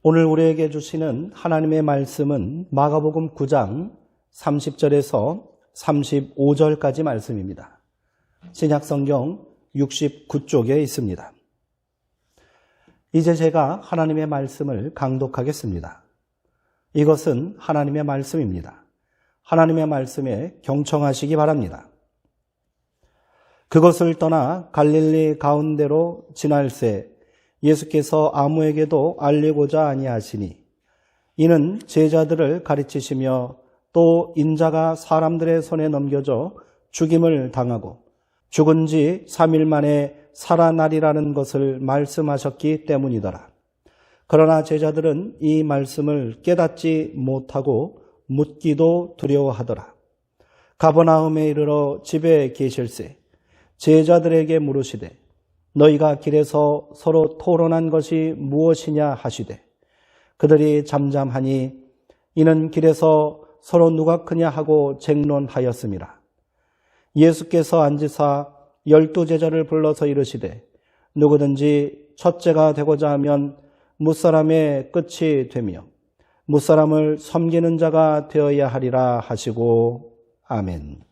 오늘 우리에게 주시는 하나님의 말씀은 마가복음 9장 30절에서 35절까지 말씀입니다. 신약성경 69쪽에 있습니다. 이제 제가 하나님의 말씀을 강독하겠습니다. 이것은 하나님의 말씀입니다. 하나님의 말씀에 경청하시기 바랍니다. 그것을 떠나 갈릴리 가운데로 지날새 예수께서 아무에게도 알리고자 아니하시니 이는 제자들을 가르치시며 또 인자가 사람들의 손에 넘겨져 죽임을 당하고 죽은 지 3일 만에 살아나리라는 것을 말씀하셨기 때문이더라. 그러나 제자들은 이 말씀을 깨닫지 못하고 묻기도 두려워하더라. 가버나움에 이르러 집에 계실새 제자들에게 물으시되 너희가 길에서 서로 토론한 것이 무엇이냐 하시되 그들이 잠잠하니 이는 길에서 서로 누가 크냐 하고 쟁론하였음이라. 예수께서 앉으사 12제자를 불러서 이르시되 누구든지 첫째가 되고자 하면 무사람의 끝이 되며 무사람을 섬기는 자가 되어야 하리라 하시고 아멘.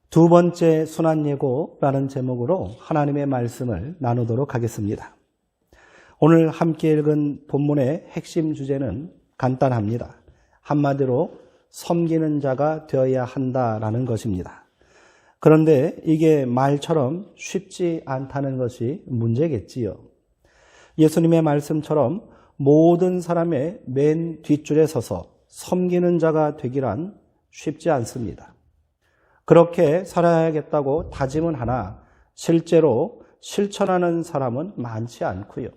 두 번째 순환예고라는 제목으로 하나님의 말씀을 나누도록 하겠습니다. 오늘 함께 읽은 본문의 핵심 주제는 간단합니다. 한마디로 섬기는 자가 되어야 한다라는 것입니다. 그런데 이게 말처럼 쉽지 않다는 것이 문제겠지요. 예수님의 말씀처럼 모든 사람의 맨 뒷줄에 서서 섬기는 자가 되기란 쉽지 않습니다. 그렇게 살아야겠다고 다짐은 하나 실제로 실천하는 사람은 많지 않고요.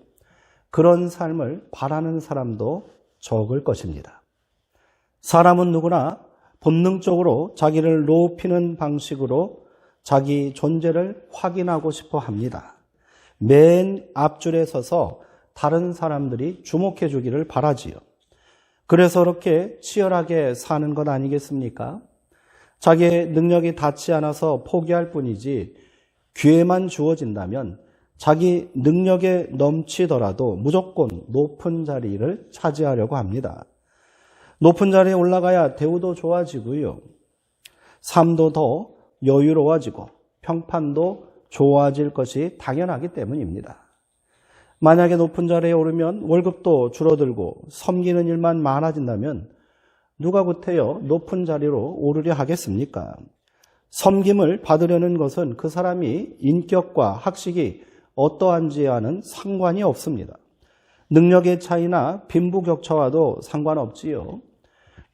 그런 삶을 바라는 사람도 적을 것입니다. 사람은 누구나 본능적으로 자기를 높이는 방식으로 자기 존재를 확인하고 싶어 합니다. 맨 앞줄에 서서 다른 사람들이 주목해 주기를 바라지요. 그래서 그렇게 치열하게 사는 것 아니겠습니까? 자기의 능력이 닿지 않아서 포기할 뿐이지 기회만 주어진다면 자기 능력에 넘치더라도 무조건 높은 자리를 차지하려고 합니다. 높은 자리에 올라가야 대우도 좋아지고요. 삶도 더 여유로워지고 평판도 좋아질 것이 당연하기 때문입니다. 만약에 높은 자리에 오르면 월급도 줄어들고 섬기는 일만 많아진다면 누가 구태여 높은 자리로 오르려 하겠습니까? 섬김을 받으려는 것은 그 사람이 인격과 학식이 어떠한지와는 상관이 없습니다. 능력의 차이나 빈부격차와도 상관없지요.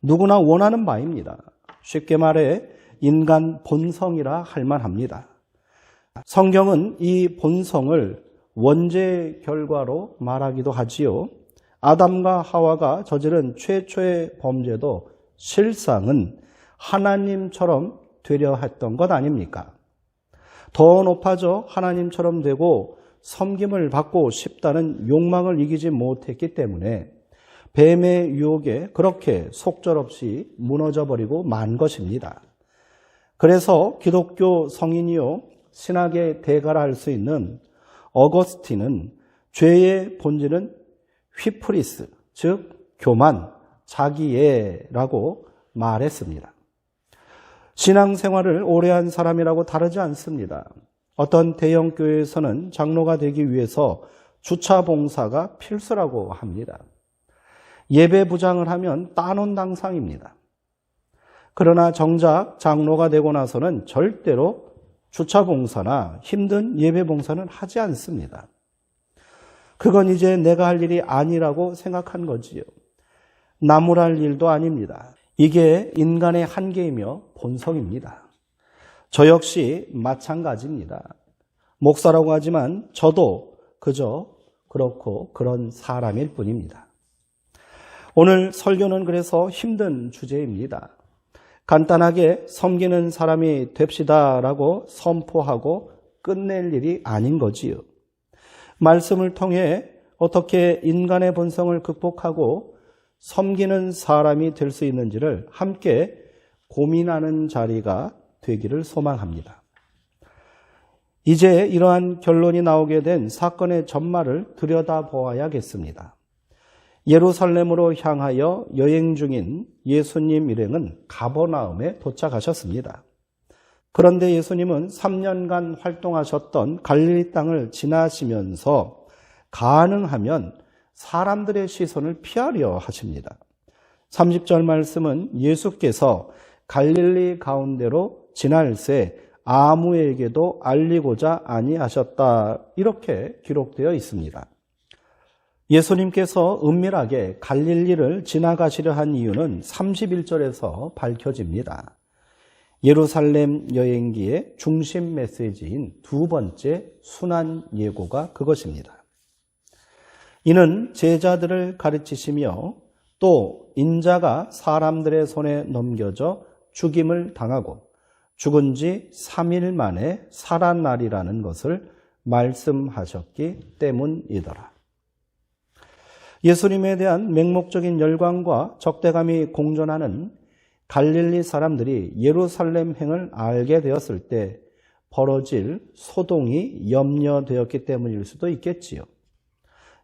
누구나 원하는 바입니다. 쉽게 말해 인간 본성이라 할 만합니다. 성경은 이 본성을 원죄의 결과로 말하기도 하지요. 아담과 하와가 저지른 최초의 범죄도 실상은 하나님처럼 되려 했던 것 아닙니까? 더 높아져 하나님처럼 되고 섬김을 받고 싶다는 욕망을 이기지 못했기 때문에 뱀의 유혹에 그렇게 속절없이 무너져버리고 만 것입니다. 그래서 기독교 성인이요 신학의 대가라 할 수 있는 어거스틴은 죄의 본질은 휘프리스, 즉 교만, 자기애라고 말했습니다. 신앙생활을 오래 한 사람이라고 다르지 않습니다. 어떤 대형 교회에서는 장로가 되기 위해서 주차 봉사가 필수라고 합니다. 예배 부장을 하면 따놓은 당상입니다. 그러나 정작 장로가 되고 나서는 절대로 주차 봉사나 힘든 예배 봉사는 하지 않습니다. 그건 이제 내가 할 일이 아니라고 생각한 거지요. 나무랄 일도 아닙니다. 이게 인간의 한계이며 본성입니다. 저 역시 마찬가지입니다. 목사라고 하지만 저도 그저 그렇고 그런 사람일 뿐입니다. 오늘 설교는 그래서 힘든 주제입니다. 간단하게 섬기는 사람이 됩시다라고 선포하고 끝낼 일이 아닌 거지요. 말씀을 통해 어떻게 인간의 본성을 극복하고 섬기는 사람이 될 수 있는지를 함께 고민하는 자리가 되기를 소망합니다. 이제 이러한 결론이 나오게 된 사건의 전말을 들여다보아야겠습니다. 예루살렘으로 향하여 여행 중인 예수님 일행은 가버나움에 도착하셨습니다. 그런데 예수님은 3년간 활동하셨던 갈릴리 땅을 지나시면서 가능하면 사람들의 시선을 피하려 하십니다. 30절 말씀은 예수께서 갈릴리 가운데로 지날새 아무에게도 알리고자 아니하셨다, 이렇게 기록되어 있습니다. 예수님께서 은밀하게 갈릴리를 지나가시려 한 이유는 31절에서 밝혀집니다. 예루살렘 여행기의 중심 메시지인 두 번째 순환 예고가 그것입니다. 이는 제자들을 가르치시며 또 인자가 사람들의 손에 넘겨져 죽임을 당하고 죽은 지 3일 만에 살아나리라는 것을 말씀하셨기 때문이더라. 예수님에 대한 맹목적인 열광과 적대감이 공존하는 갈릴리 사람들이 예루살렘행을 알게 되었을 때 벌어질 소동이 염려되었기 때문일 수도 있겠지요.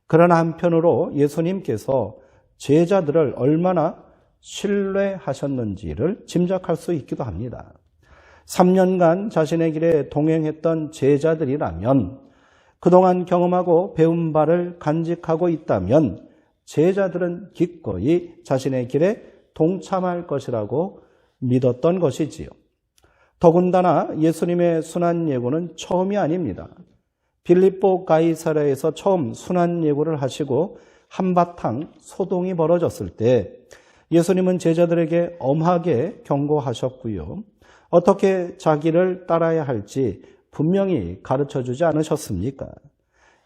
그러나 한편으로 예수님께서 제자들을 얼마나 신뢰하셨는지를 짐작할 수 있기도 합니다. 3년간 자신의 길에 동행했던 제자들이라면, 그동안 경험하고 배운 바를 간직하고 있다면 제자들은 기꺼이 자신의 길에 동참할 것이라고 믿었던 것이지요. 더군다나 예수님의 순환 예고는 처음이 아닙니다. 빌립보 가이사랴에서 처음 순환 예고를 하시고 한바탕 소동이 벌어졌을 때 예수님은 제자들에게 엄하게 경고하셨고요. 어떻게 자기를 따라야 할지 분명히 가르쳐주지 않으셨습니까?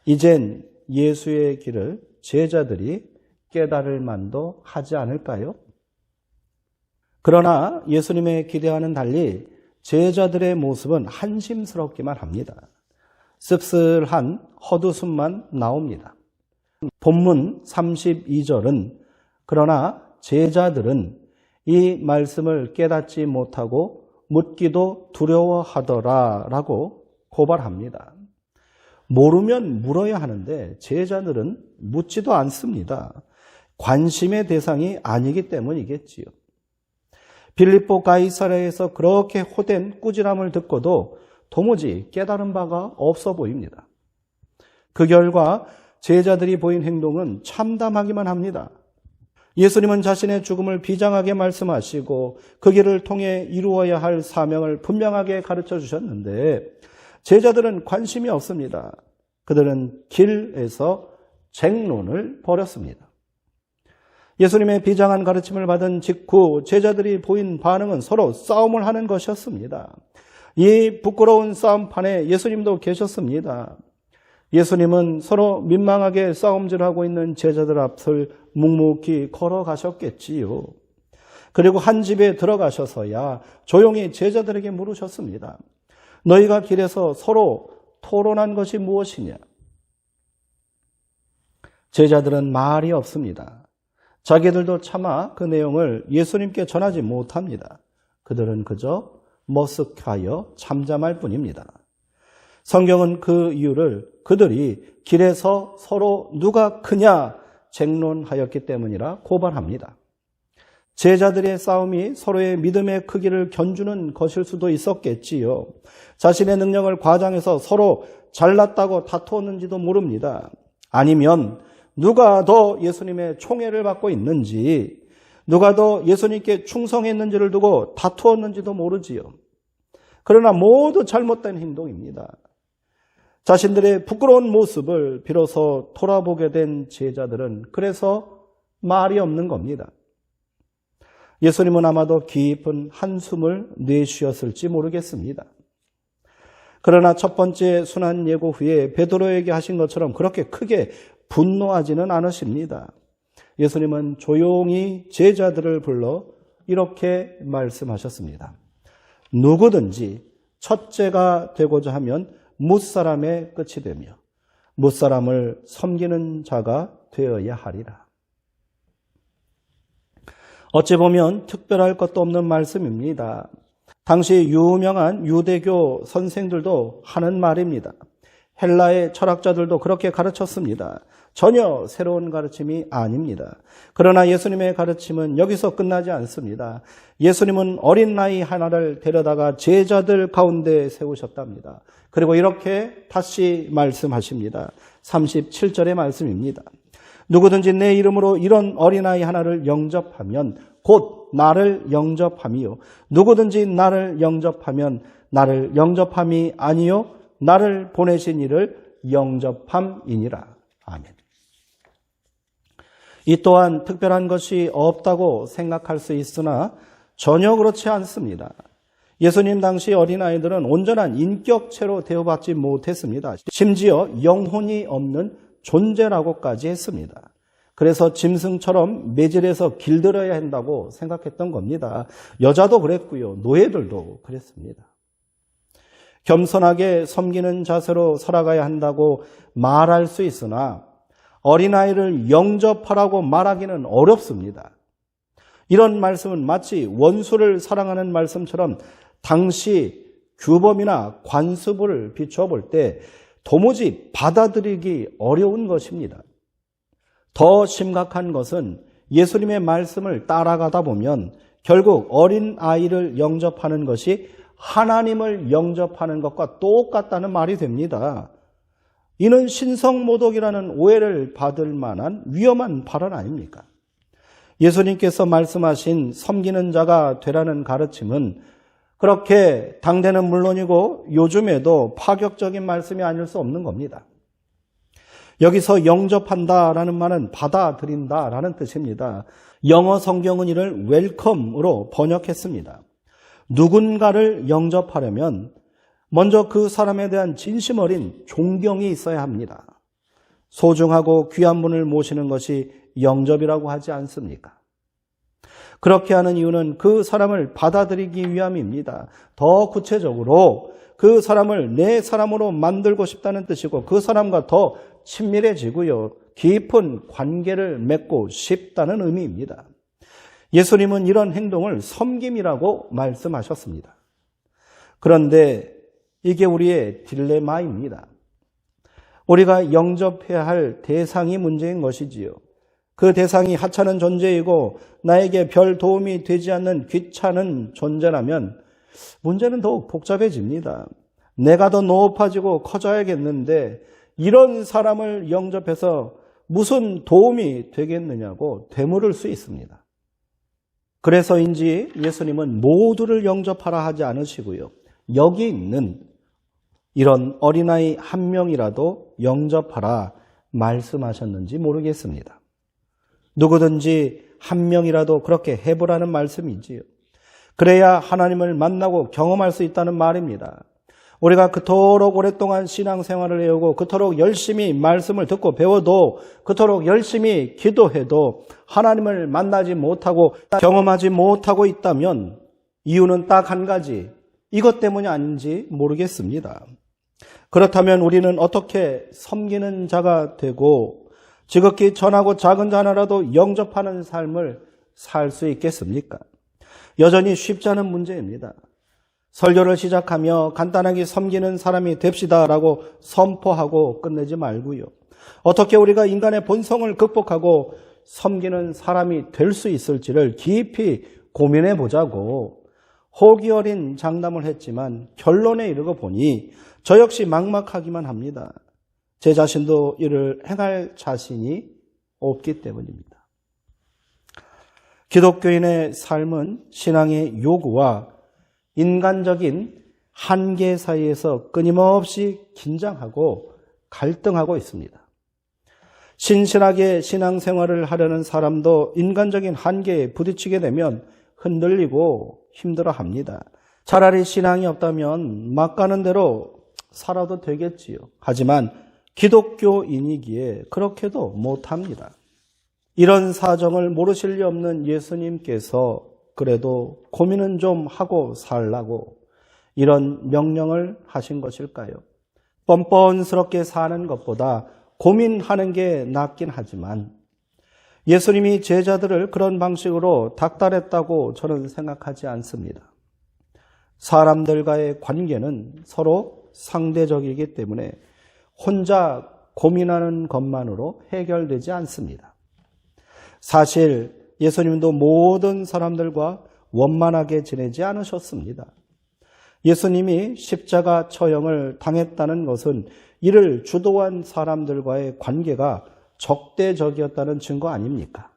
이젠 예수의 길을 제자들이 깨달을 만도 하지 않을까요? 그러나 예수님의 기대와는 달리 제자들의 모습은 한심스럽기만 합니다. 씁쓸한 헛웃음만 나옵니다. 본문 32절은 그러나 제자들은 이 말씀을 깨닫지 못하고 묻기도 두려워하더라 라고 고발합니다. 모르면 물어야 하는데 제자들은 묻지도 않습니다. 관심의 대상이 아니기 때문이겠지요. 빌립보 가이사랴에서 그렇게 호된 꾸지람을 듣고도 도무지 깨달은 바가 없어 보입니다. 그 결과 제자들이 보인 행동은 참담하기만 합니다. 예수님은 자신의 죽음을 비장하게 말씀하시고 그 길을 통해 이루어야 할 사명을 분명하게 가르쳐 주셨는데 제자들은 관심이 없습니다. 그들은 길에서 쟁론을 벌였습니다. 예수님의 비장한 가르침을 받은 직후 제자들이 보인 반응은 서로 싸움을 하는 것이었습니다. 이 부끄러운 싸움판에 예수님도 계셨습니다. 예수님은 서로 민망하게 싸움질하고 있는 제자들 앞을 묵묵히 걸어가셨겠지요. 그리고 한 집에 들어가셔서야 조용히 제자들에게 물으셨습니다. 너희가 길에서 서로 토론한 것이 무엇이냐? 제자들은 말이 없습니다. 자기들도 차마 그 내용을 예수님께 전하지 못합니다. 그들은 그저 머쓱하여 잠잠할 뿐입니다. 성경은 그 이유를 그들이 길에서 서로 누가 크냐 쟁론하였기 때문이라 고발합니다. 제자들의 싸움이 서로의 믿음의 크기를 견주는 것일 수도 있었겠지요. 자신의 능력을 과장해서 서로 잘났다고 다투었는지도 모릅니다. 아니면 누가 더 예수님의 총애를 받고 있는지, 누가 더 예수님께 충성했는지를 두고 다투었는지도 모르지요. 그러나 모두 잘못된 행동입니다. 자신들의 부끄러운 모습을 비로소 돌아보게 된 제자들은 그래서 말이 없는 겁니다. 예수님은 아마도 깊은 한숨을 내쉬었을지 모르겠습니다. 그러나 첫 번째 순환 예고 후에 베드로에게 하신 것처럼 그렇게 크게 분노하지는 않으십니다. 예수님은 조용히 제자들을 불러 이렇게 말씀하셨습니다. 누구든지 첫째가 되고자 하면 뭇사람의 끝이 되며 뭇사람을 섬기는 자가 되어야 하리라. 어찌 보면 특별할 것도 없는 말씀입니다. 당시 유명한 유대교 선생들도 하는 말입니다. 헬라의 철학자들도 그렇게 가르쳤습니다. 전혀 새로운 가르침이 아닙니다. 그러나 예수님의 가르침은 여기서 끝나지 않습니다. 예수님은 어린 나이 하나를 데려다가 제자들 가운데 세우셨답니다. 그리고 이렇게 다시 말씀하십니다. 37절의 말씀입니다. 누구든지 내 이름으로 이런 어린아이 하나를 영접하면 곧 나를 영접함이요. 누구든지 나를 영접하면 나를 영접함이 아니요 나를 보내신 이를 영접함이니라. 아멘. 이 또한 특별한 것이 없다고 생각할 수 있으나 전혀 그렇지 않습니다. 예수님 당시 어린아이들은 온전한 인격체로 대우받지 못했습니다. 심지어 영혼이 없는 존재라고까지 했습니다. 그래서 짐승처럼 매질해서 길들여야 한다고 생각했던 겁니다. 여자도 그랬고요. 노예들도 그랬습니다. 겸손하게 섬기는 자세로 살아가야 한다고 말할 수 있으나 어린아이를 영접하라고 말하기는 어렵습니다. 이런 말씀은 마치 원수를 사랑하는 말씀처럼 당시 규범이나 관습을 비추어 볼 때 도무지 받아들이기 어려운 것입니다. 더 심각한 것은 예수님의 말씀을 따라가다 보면 결국 어린아이를 영접하는 것이 하나님을 영접하는 것과 똑같다는 말이 됩니다. 이는 신성모독이라는 오해를 받을 만한 위험한 발언 아닙니까? 예수님께서 말씀하신 섬기는 자가 되라는 가르침은 그렇게 당대는 물론이고 요즘에도 파격적인 말씀이 아닐 수 없는 겁니다. 여기서 영접한다라는 말은 받아들인다라는 뜻입니다. 영어 성경은 이를 웰컴으로 번역했습니다. 누군가를 영접하려면 먼저 그 사람에 대한 진심 어린 존경이 있어야 합니다. 소중하고 귀한 분을 모시는 것이 영접이라고 하지 않습니까? 그렇게 하는 이유는 그 사람을 받아들이기 위함입니다. 더 구체적으로 그 사람을 내 사람으로 만들고 싶다는 뜻이고 그 사람과 더 친밀해지고요. 깊은 관계를 맺고 싶다는 의미입니다. 예수님은 이런 행동을 섬김이라고 말씀하셨습니다. 그런데 이게 우리의 딜레마입니다. 우리가 영접해야 할 대상이 문제인 것이지요. 그 대상이 하찮은 존재이고 나에게 별 도움이 되지 않는 귀찮은 존재라면 문제는 더욱 복잡해집니다. 내가 더 높아지고 커져야겠는데 이런 사람을 영접해서 무슨 도움이 되겠느냐고 되물을 수 있습니다. 그래서인지 예수님은 모두를 영접하라 하지 않으시고요. 여기 있는 이런 어린아이 한 명이라도 영접하라 말씀하셨는지 모르겠습니다. 누구든지 한 명이라도 그렇게 해보라는 말씀이지요. 그래야 하나님을 만나고 경험할 수 있다는 말입니다. 우리가 그토록 오랫동안 신앙생활을 해오고 그토록 열심히 말씀을 듣고 배워도 그토록 열심히 기도해도 하나님을 만나지 못하고 경험하지 못하고 있다면 이유는 딱 한 가지, 이것 때문이 아닌지 모르겠습니다. 그렇다면 우리는 어떻게 섬기는 자가 되고 지극히 전하고 작은 자 하나라도 영접하는 삶을 살 수 있겠습니까? 여전히 쉽지 않은 문제입니다. 설교를 시작하며 간단하게 섬기는 사람이 됩시다라고 선포하고 끝내지 말고요. 어떻게 우리가 인간의 본성을 극복하고 섬기는 사람이 될 수 있을지를 깊이 고민해 보자고 호기 어린 장담을 했지만 결론에 이르고 보니 저 역시 막막하기만 합니다. 제 자신도 이를 행할 자신이 없기 때문입니다. 기독교인의 삶은 신앙의 요구와 인간적인 한계 사이에서 끊임없이 긴장하고 갈등하고 있습니다. 신실하게 신앙생활을 하려는 사람도 인간적인 한계에 부딪히게 되면 흔들리고 힘들어합니다. 차라리 신앙이 없다면 막 가는 대로 살아도 되겠지요. 하지만 기독교인이기에 그렇게도 못합니다. 이런 사정을 모르실 리 없는 예수님께서 그래도 고민은 좀 하고 살라고 이런 명령을 하신 것일까요? 뻔뻔스럽게 사는 것보다 고민하는 게 낫긴 하지만 예수님이 제자들을 그런 방식으로 닥달했다고 저는 생각하지 않습니다. 사람들과의 관계는 서로 상대적이기 때문에 혼자 고민하는 것만으로 해결되지 않습니다. 사실 예수님도 모든 사람들과 원만하게 지내지 않으셨습니다. 예수님이 십자가 처형을 당했다는 것은 이를 주도한 사람들과의 관계가 적대적이었다는 증거 아닙니까?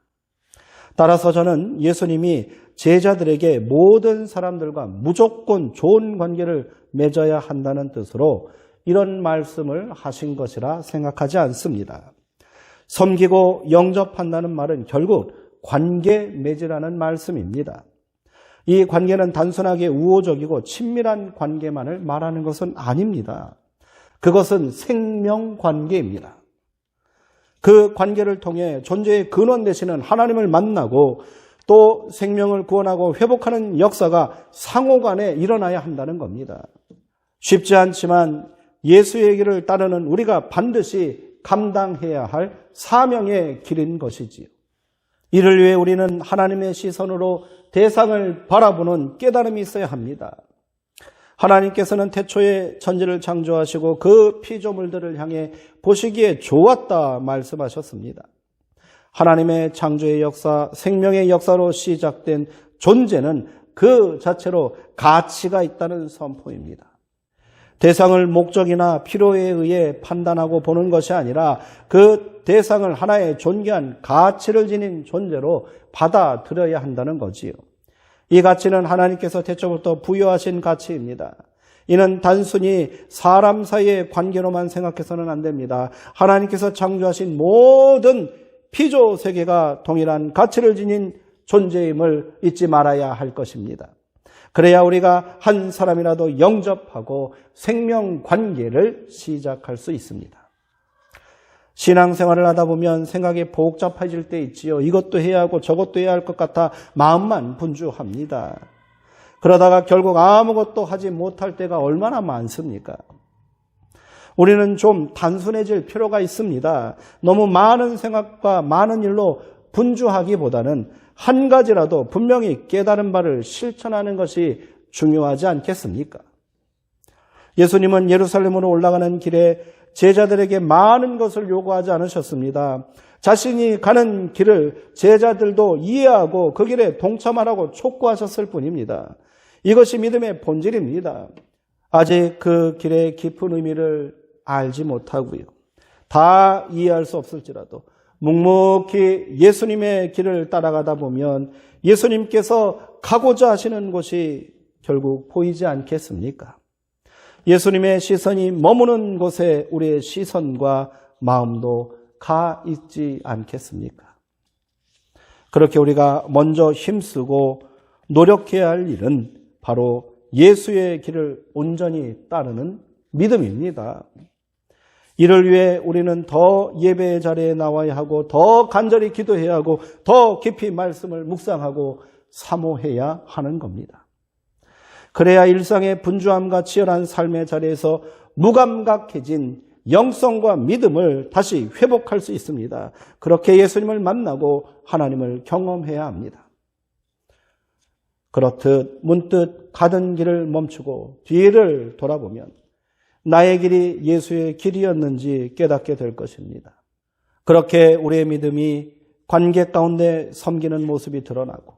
따라서 저는 예수님이 제자들에게 모든 사람들과 무조건 좋은 관계를 맺어야 한다는 뜻으로 이런 말씀을 하신 것이라 생각하지 않습니다. 섬기고 영접한다는 말은 결국 관계 맺으라는 말씀입니다. 이 관계는 단순하게 우호적이고 친밀한 관계만을 말하는 것은 아닙니다. 그것은 생명관계입니다. 그 관계를 통해 존재의 근원 되시는 하나님을 만나고 또 생명을 구원하고 회복하는 역사가 상호간에 일어나야 한다는 겁니다. 쉽지 않지만 예수의 길을 따르는 우리가 반드시 감당해야 할 사명의 길인 것이지요. 이를 위해 우리는 하나님의 시선으로 대상을 바라보는 깨달음이 있어야 합니다. 하나님께서는 태초에 천지를 창조하시고 그 피조물들을 향해 보시기에 좋았다 말씀하셨습니다. 하나님의 창조의 역사, 생명의 역사로 시작된 존재는 그 자체로 가치가 있다는 선포입니다. 대상을 목적이나 필요에 의해 판단하고 보는 것이 아니라 그 대상을 하나의 존귀한 가치를 지닌 존재로 받아들여야 한다는 거지요. 이 가치는 하나님께서 태초부터 부여하신 가치입니다. 이는 단순히 사람 사이의 관계로만 생각해서는 안 됩니다. 하나님께서 창조하신 모든 피조 세계가 동일한 가치를 지닌 존재임을 잊지 말아야 할 것입니다. 그래야 우리가 한 사람이라도 영접하고 생명 관계를 시작할 수 있습니다. 신앙생활을 하다 보면 생각이 복잡해질 때 있지요. 이것도 해야 하고 저것도 해야 할 것 같아 마음만 분주합니다. 그러다가 결국 아무것도 하지 못할 때가 얼마나 많습니까? 우리는 좀 단순해질 필요가 있습니다. 너무 많은 생각과 많은 일로 분주하기보다는 한 가지라도 분명히 깨달은 바를 실천하는 것이 중요하지 않겠습니까? 예수님은 예루살렘으로 올라가는 길에 제자들에게 많은 것을 요구하지 않으셨습니다. 자신이 가는 길을 제자들도 이해하고 그 길에 동참하라고 촉구하셨을 뿐입니다. 이것이 믿음의 본질입니다. 아직 그 길의 깊은 의미를 알지 못하고요. 다 이해할 수 없을지라도 묵묵히 예수님의 길을 따라가다 보면 예수님께서 가고자 하시는 곳이 결국 보이지 않겠습니까? 예수님의 시선이 머무는 곳에 우리의 시선과 마음도 가 있지 않겠습니까? 그렇게 우리가 먼저 힘쓰고 노력해야 할 일은 바로 예수의 길을 온전히 따르는 믿음입니다. 이를 위해 우리는 더 예배의 자리에 나와야 하고 더 간절히 기도해야 하고 더 깊이 말씀을 묵상하고 사모해야 하는 겁니다. 그래야 일상의 분주함과 치열한 삶의 자리에서 무감각해진 영성과 믿음을 다시 회복할 수 있습니다. 그렇게 예수님을 만나고 하나님을 경험해야 합니다. 그렇듯 문득 가던 길을 멈추고 뒤를 돌아보면 나의 길이 예수의 길이었는지 깨닫게 될 것입니다. 그렇게 우리의 믿음이 관계 가운데 섬기는 모습이 드러나고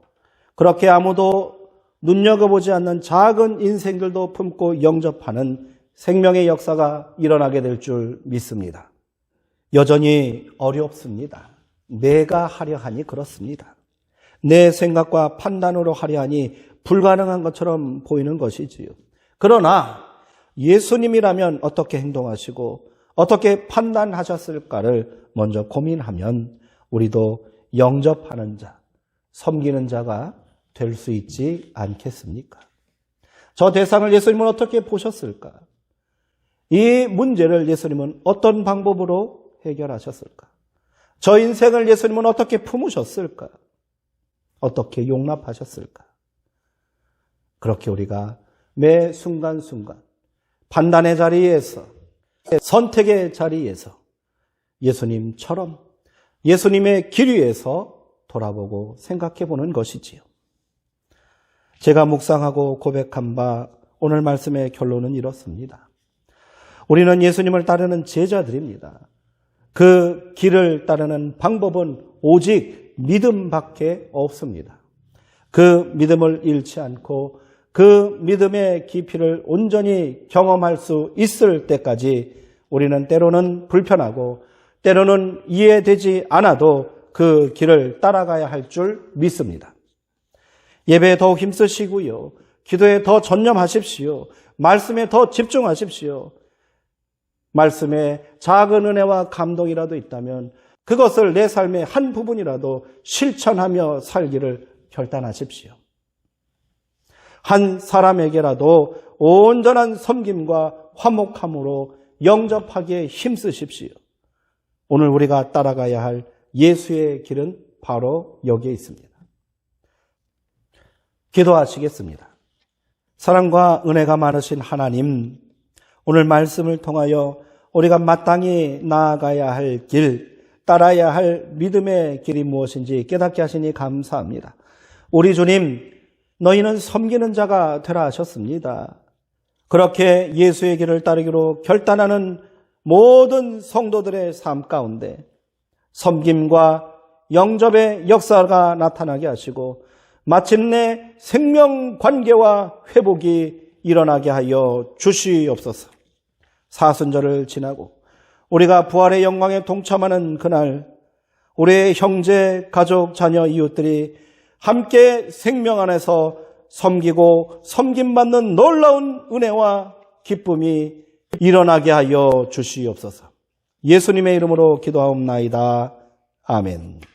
그렇게 아무도 눈여겨보지 않는 작은 인생들도 품고 영접하는 생명의 역사가 일어나게 될 줄 믿습니다. 여전히 어렵습니다. 내가 하려 하니 그렇습니다. 내 생각과 판단으로 하려 하니 불가능한 것처럼 보이는 것이지요. 그러나 예수님이라면 어떻게 행동하시고 어떻게 판단하셨을까를 먼저 고민하면 우리도 영접하는 자, 섬기는 자가 될 수 있지 않겠습니까? 저 대상을 예수님은 어떻게 보셨을까? 이 문제를 예수님은 어떤 방법으로 해결하셨을까? 저 인생을 예수님은 어떻게 품으셨을까? 어떻게 용납하셨을까? 그렇게 우리가 매 순간순간 판단의 자리에서 선택의 자리에서 예수님처럼 예수님의 길 위에서 돌아보고 생각해 보는 것이지요. 제가 묵상하고 고백한 바 오늘 말씀의 결론은 이렇습니다. 우리는 예수님을 따르는 제자들입니다. 그 길을 따르는 방법은 오직 믿음밖에 없습니다. 그 믿음을 잃지 않고 그 믿음의 깊이를 온전히 경험할 수 있을 때까지 우리는 때로는 불편하고 때로는 이해되지 않아도 그 길을 따라가야 할 줄 믿습니다. 예배에 더 힘쓰시고요. 기도에 더 전념하십시오. 말씀에 더 집중하십시오. 말씀에 작은 은혜와 감동이라도 있다면 그것을 내 삶의 한 부분이라도 실천하며 살기를 결단하십시오. 한 사람에게라도 온전한 섬김과 화목함으로 영접하기에 힘쓰십시오. 오늘 우리가 따라가야 할 예수의 길은 바로 여기에 있습니다. 기도하시겠습니다. 사랑과 은혜가 많으신 하나님, 오늘 말씀을 통하여 우리가 마땅히 나아가야 할 길, 따라야 할 믿음의 길이 무엇인지 깨닫게 하시니 감사합니다. 우리 주님, 너희는 섬기는 자가 되라 하셨습니다. 그렇게 예수의 길을 따르기로 결단하는 모든 성도들의 삶 가운데 섬김과 영접의 역사가 나타나게 하시고 마침내 생명 관계와 회복이 일어나게 하여 주시옵소서. 사순절을 지나고 우리가 부활의 영광에 동참하는 그날 우리의 형제, 가족, 자녀, 이웃들이 함께 생명 안에서 섬기고 섬김받는 놀라운 은혜와 기쁨이 일어나게 하여 주시옵소서. 예수님의 이름으로 기도하옵나이다. 아멘.